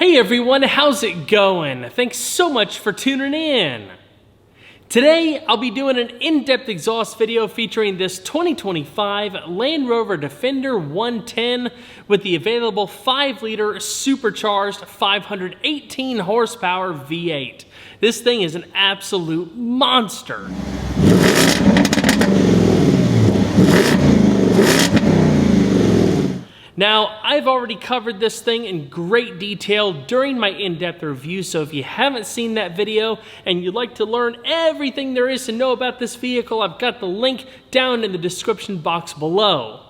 Hey everyone, how's it going? Thanks so much for tuning in. Today, I'll be doing an in-depth exhaust video featuring this 2025 Land Rover Defender 110 with the available 5-liter supercharged 518 horsepower V8. This thing is an absolute monster. Now, I've already covered this thing in great detail during my in-depth review, so if you haven't seen that video and you'd like to learn everything there is to know about this vehicle, I've got the link down in the description box below.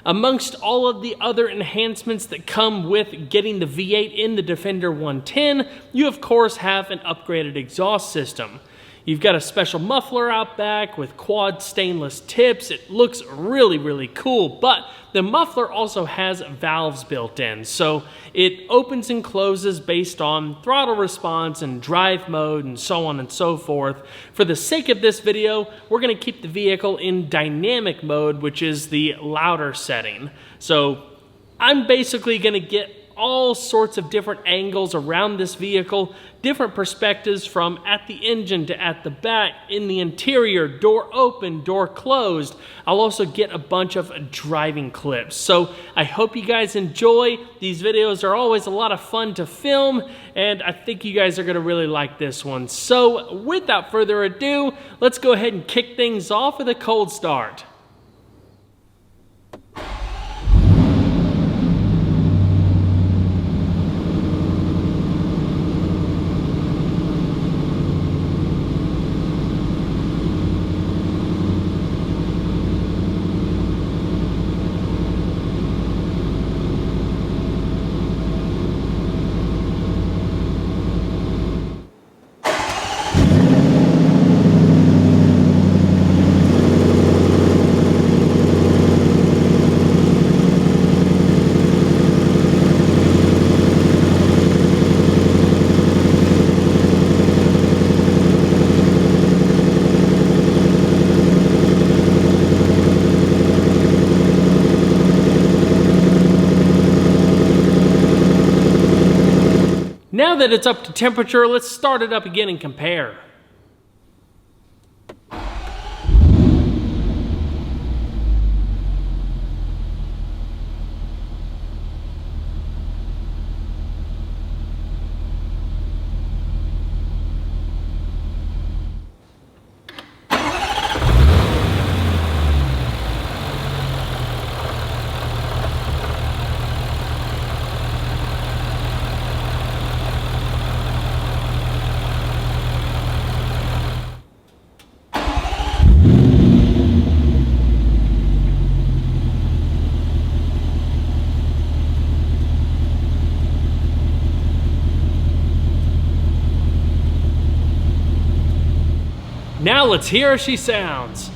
Amongst all of the other enhancements that come with getting the V8 in the Defender 110, you of course have an upgraded exhaust system. You've got a special muffler out back with quad stainless tips. It looks really cool, but the muffler also has valves built in, so it opens and closes based on throttle response and drive mode and so on and so forth. For the sake of this video, we're going to keep the vehicle in dynamic mode, which is the louder setting. So I'm basically going to get all sorts of different angles around this vehicle, different perspectives from at the engine to at the back, in the interior, door open, door closed. I'll also get a bunch of driving clips. So I hope you guys enjoy. These videos are always a lot of fun to film, and I think you guys are going to really like this one. So without further ado, let's go ahead and kick things off with a cold start. Now that it's up to temperature, let's start it up again and compare. Now let's hear how she sounds.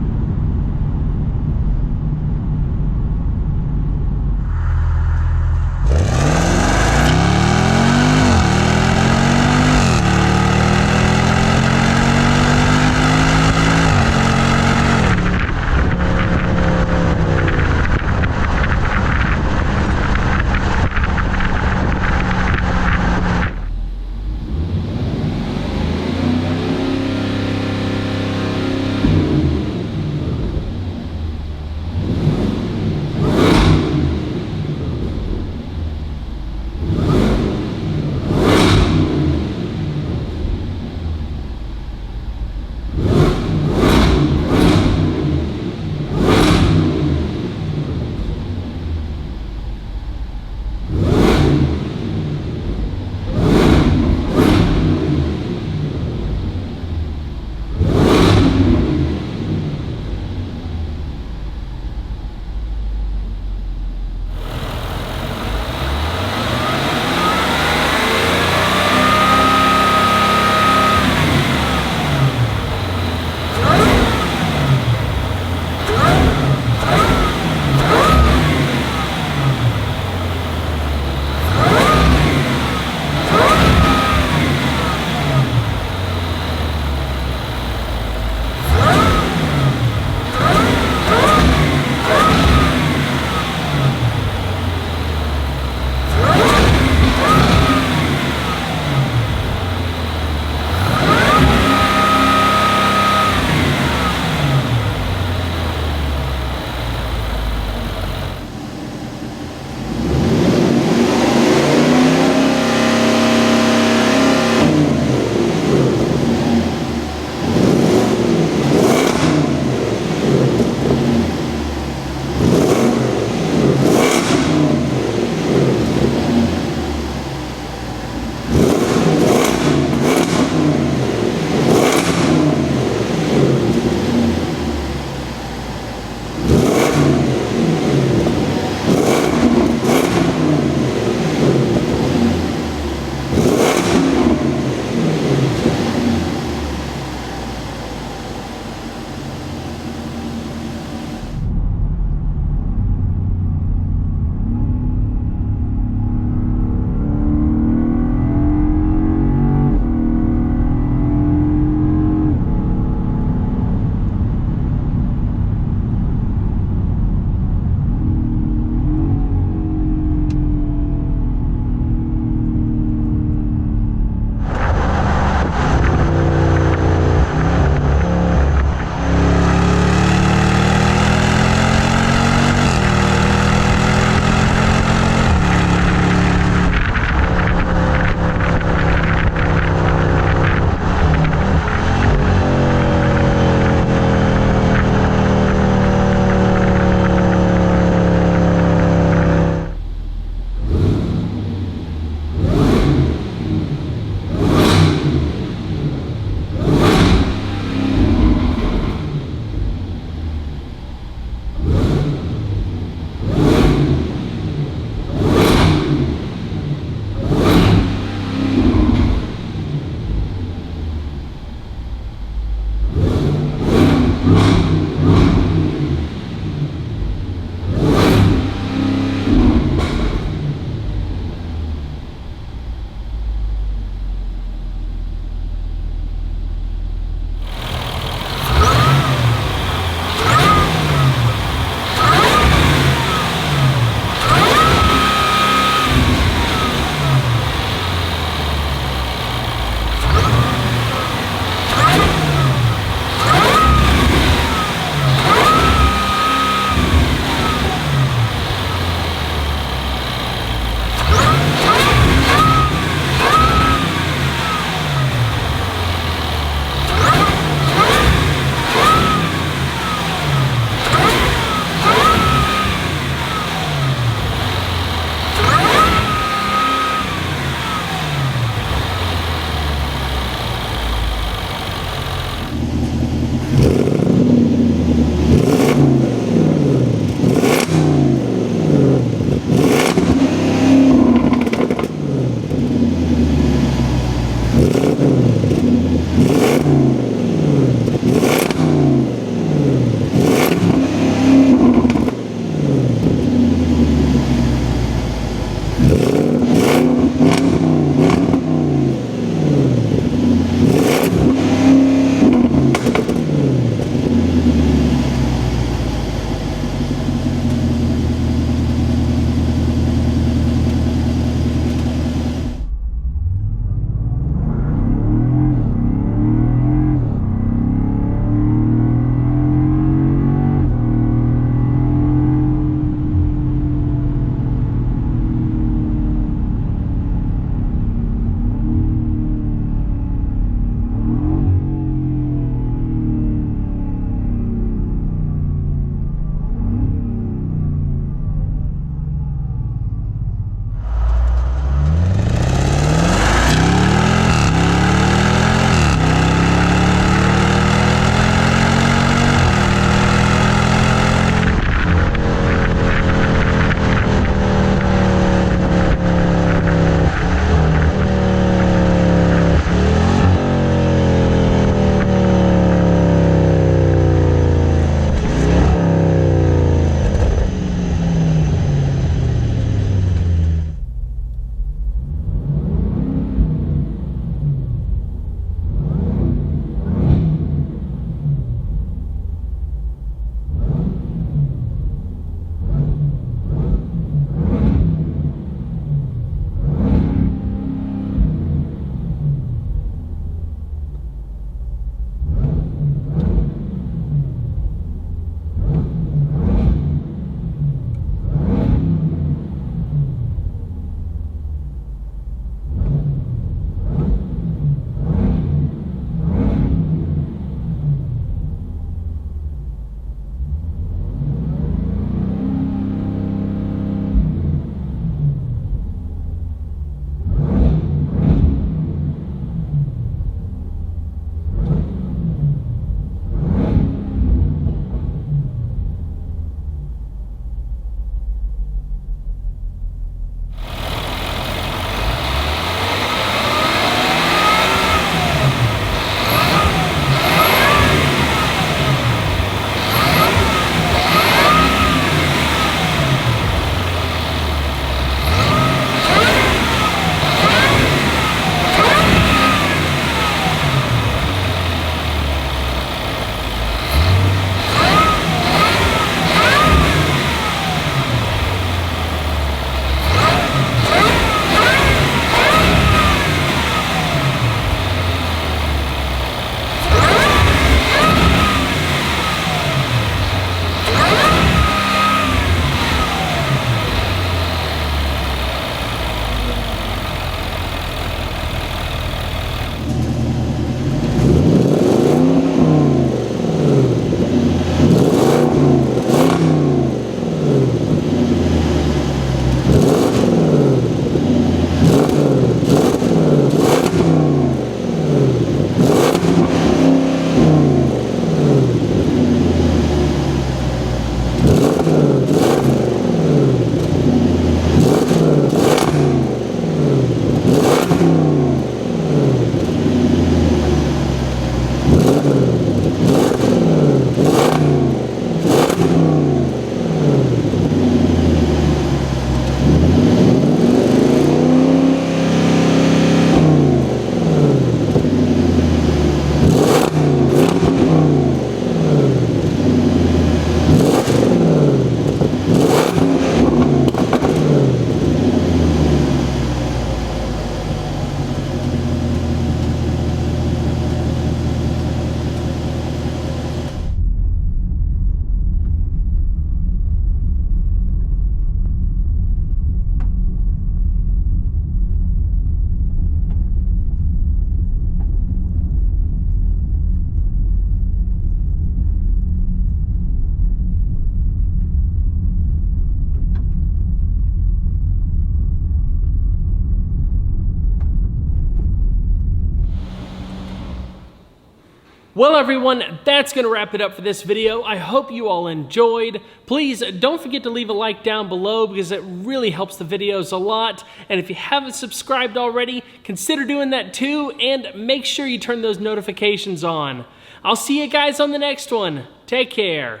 Well everyone, that's going to wrap it up for this video. I hope you all enjoyed. Please don't forget to leave a like down below because it really helps the videos a lot. And if you haven't subscribed already, consider doing that too, and make sure you turn those notifications on. I'll see you guys on the next one. Take care.